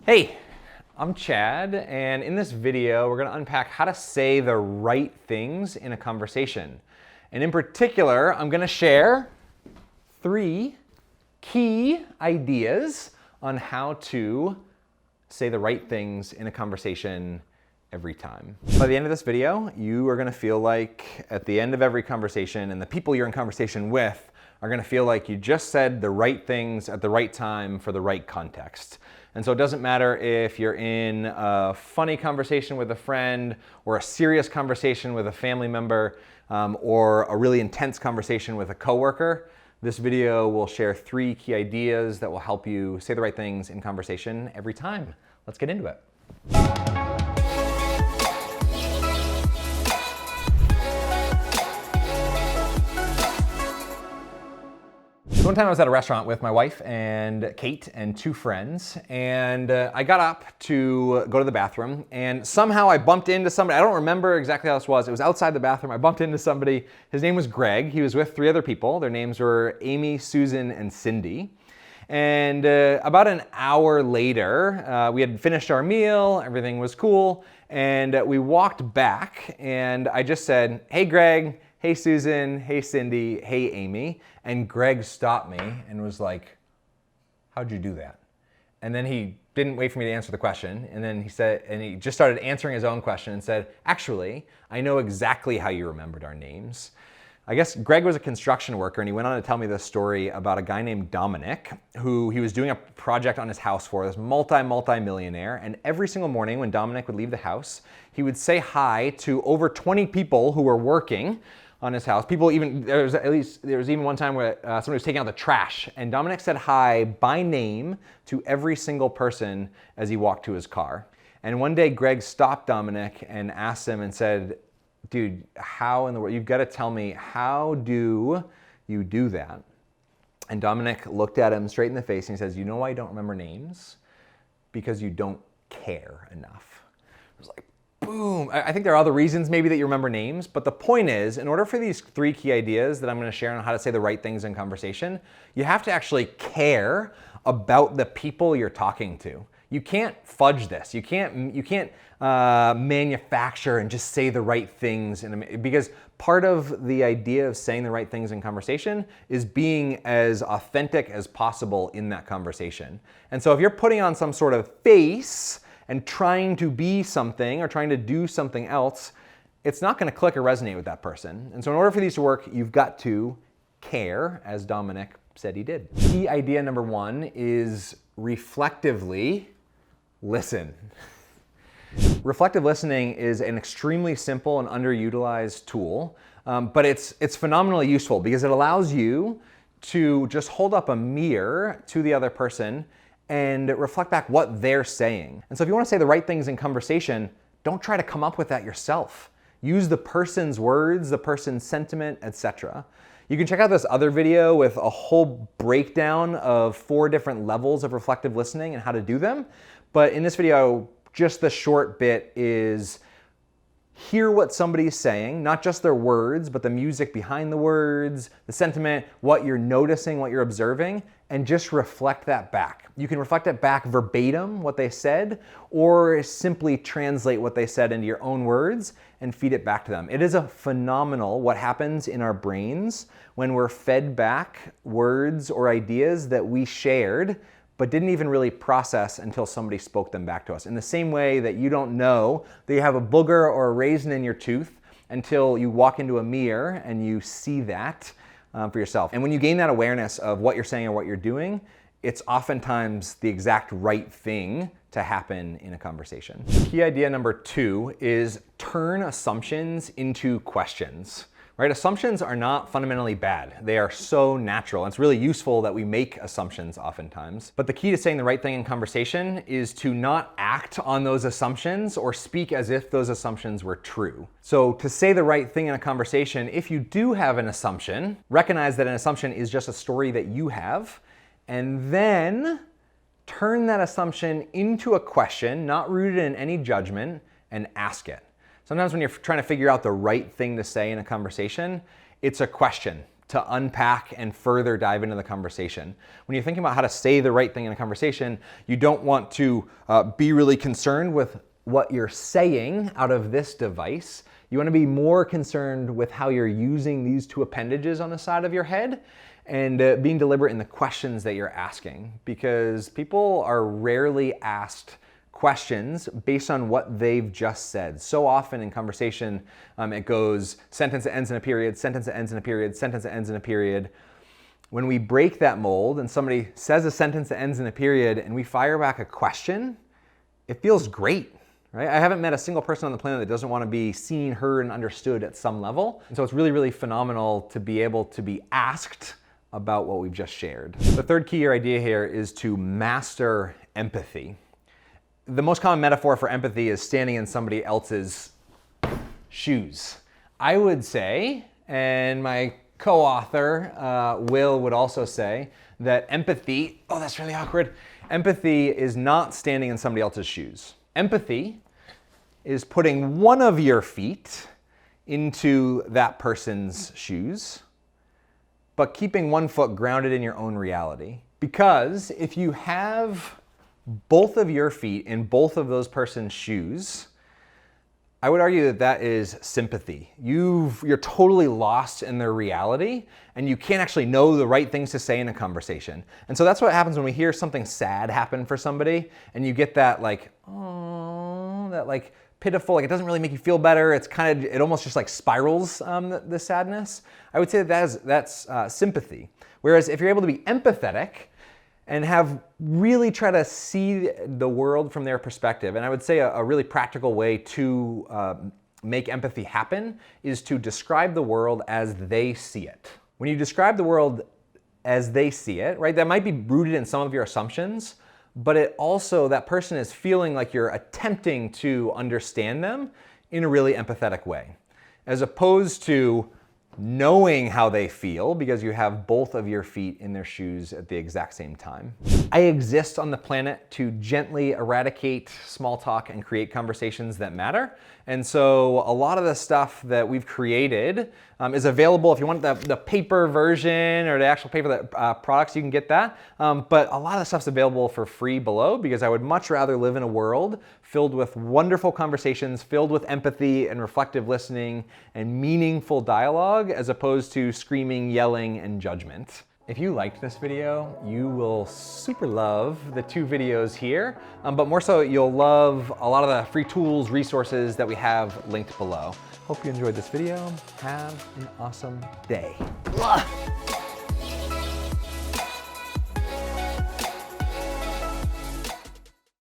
Hey, I'm Chad, and in this video, we're gonna unpack how to say the right things in a conversation. And in particular, I'm gonna share 3 key ideas on how to say the right things in a conversation every time. By the end of this video, you are gonna feel like at the end of every conversation, and the people you're in conversation with are gonna feel like you just said the right things at the right time for the right context. And so it doesn't matter if you're in a funny conversation with a friend, or a serious conversation with a family member, or a really intense conversation with a coworker. This video will share 3 key ideas that will help you say the right things in conversation every time. Let's get into it. So one time I was at a restaurant with my wife and Kate and 2 friends, and I got up to go to the bathroom, and somehow I bumped into somebody. I don't remember exactly how this was. It was outside the bathroom. I bumped into somebody. His name was Greg. He was with 3 other people. Their names were Amy, Susan, and Cindy. And about an hour later, we had finished our meal, everything was cool, and we walked back, and I just said, "Hey Greg, hey Susan, hey Cindy, hey Amy." And Greg stopped me and was like, "How'd you do that?" And then he didn't wait for me to answer the question, and then he said, and he just started answering his own question and said, "Actually, I know exactly how you remembered our names." I guess Greg was a construction worker, and he went on to tell me this story about a guy named Dominic, who he was doing a project on his house for, this multi-millionaire, and every single morning when Dominic would leave the house, he would say hi to over 20 people who were working on his house. There was even one time where somebody was taking out the trash, and Dominic said hi by name to every single person as he walked to his car. And one day Greg stopped Dominic and asked him and said, "Dude, how in the world, you've got to tell me, how do you do that?" And Dominic looked at him straight in the face and he says, "You know why you don't remember names? Because you don't care enough." I was like, boom. I think there are other reasons maybe that you remember names, but the point is, in order for these 3 key ideas that I'm going to share on how to say the right things in conversation, you have to actually care about the people you're talking to. You can't fudge this. You can't manufacture and just say the right things, because part of the idea of saying the right things in conversation is being as authentic as possible in that conversation. And so if you're putting on some sort of face and trying to be something or trying to do something else, it's not going to click or resonate with that person. And so in order for these to work, you've got to care, as Dominic said he did. Key idea number 1 is reflectively listen. Reflective listening is an extremely simple and underutilized tool, but it's phenomenally useful because it allows you to just hold up a mirror to the other person and reflect back what they're saying. And so if you want to say the right things in conversation, don't try to come up with that yourself. Use the person's words, the person's sentiment, etc. You can check out this other video with a whole breakdown of 4 different levels of reflective listening and how to do them. But in this video, just the short bit is hear what somebody's saying, not just their words, but the music behind the words, the sentiment, what you're noticing, what you're observing, and just reflect that back. You can reflect it back verbatim, what they said, or simply translate what they said into your own words and feed it back to them. It is a phenomenal what happens in our brains when we're fed back words or ideas that we shared but didn't even really process until somebody spoke them back to us. In the same way that you don't know that you have a booger or a raisin in your tooth until you walk into a mirror and you see that for yourself. And when you gain that awareness of what you're saying or what you're doing, it's oftentimes the exact right thing to happen in a conversation. Key idea number 2 is turn assumptions into questions. Right? Assumptions are not fundamentally bad. They are so natural. It's really useful that we make assumptions oftentimes. But the key to saying the right thing in conversation is to not act on those assumptions or speak as if those assumptions were true. So to say the right thing in a conversation, if you do have an assumption, recognize that an assumption is just a story that you have, and then turn that assumption into a question, not rooted in any judgment, and ask it. Sometimes when you're trying to figure out the right thing to say in a conversation, it's a question. to unpack and further dive into the conversation. When you're thinking about how to say the right thing in a conversation, you don't want to be really concerned with what you're saying out of this device. You want to be more concerned with how you're using these two appendages on the side of your head and being deliberate in the questions that you're asking, because people are rarely asked questions based on what they've just said. So often in conversation, it goes sentence that ends in a period, sentence that ends in a period, sentence that ends in a period. When we break that mold and somebody says a sentence that ends in a period and we fire back a question, it feels great. Right? I haven't met a single person on the planet that doesn't want to be seen, heard, and understood at some level. And so it's really, really phenomenal to be able to be asked about what we've just shared. The third key or idea here is to master empathy. The most common metaphor for empathy is standing in somebody else's shoes. I would say, and my co-author, Will, would also say, that empathy, oh, that's really awkward. Empathy is not standing in somebody else's shoes. Empathy is putting one of your feet into that person's shoes, but keeping one foot grounded in your own reality. Because if you have both of your feet in both of those person's shoes, I would argue that that is sympathy. You're totally lost in their reality, and you can't actually know the right things to say in a conversation. And so that's what happens when we hear something sad happen for somebody, and you get that like, oh, that like pitiful, like it doesn't really make you feel better. It's kind of, it almost just like spirals the sadness. I would say that's sympathy. Whereas if you're able to be empathetic and really try to see the world from their perspective. And I would say a really practical way to make empathy happen is to describe the world as they see it. When you describe the world as they see it, right, that might be rooted in some of your assumptions, but it also, that person is feeling like you're attempting to understand them in a really empathetic way, as opposed to knowing how they feel because you have both of your feet in their shoes at the exact same time. I exist on the planet to gently eradicate small talk and create conversations that matter. And so a lot of the stuff that we've created is available. If you want the paper version or the actual paper products, you can get that. But a lot of the stuff's available for free below, because I would much rather live in a world filled with wonderful conversations, filled with empathy and reflective listening and meaningful dialogue, as opposed to screaming, yelling, and judgment. If you liked this video, you will super love the two videos here, but more so you'll love a lot of the free tools, resources that we have linked below. Hope you enjoyed this video. Have an awesome day.